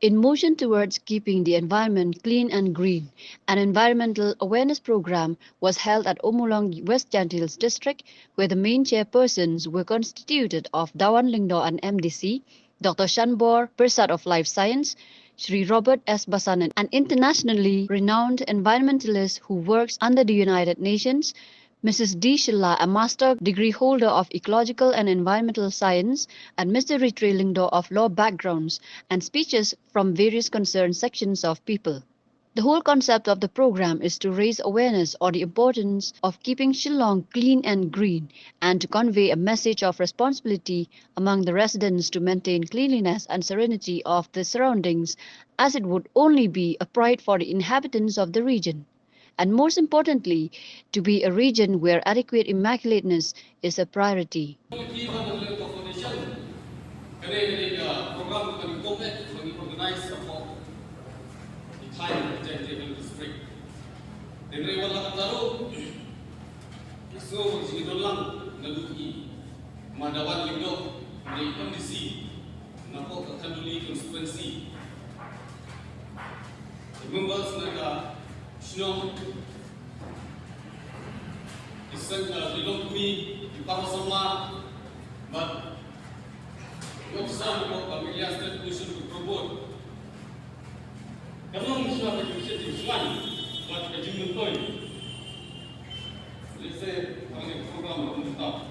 In motion towards keeping the environment clean and green, an environmental awareness program was held at Omolong West Gentiles district, where the main chairpersons were constituted of Dawan Lingdo and MDC, Dr. Shanbor, Persat of Life Science, Sri Robert S. Basanan, an internationally renowned environmentalist who works under the United Nations, Mrs. D. Shilla, a master degree holder of ecological and environmental science, and Mr. Ritrilindo of law backgrounds, and speeches from various concerned sections of people. The whole concept of the program is to raise awareness on the importance of keeping Shillong clean and green, and to convey a message of responsibility among the residents to maintain cleanliness and serenity of the surroundings, as it would only be a pride for the inhabitants of the region, and most importantly, to be a region where adequate immaculateness is a priority. Madawan Lingdo dari kondisi nako kakanduli konstituensi members naga sino isan belong kami di parasama but yoksan ko pamilya state mission to promote kalau misalnya initiative one buat kejumun point let's say program untuk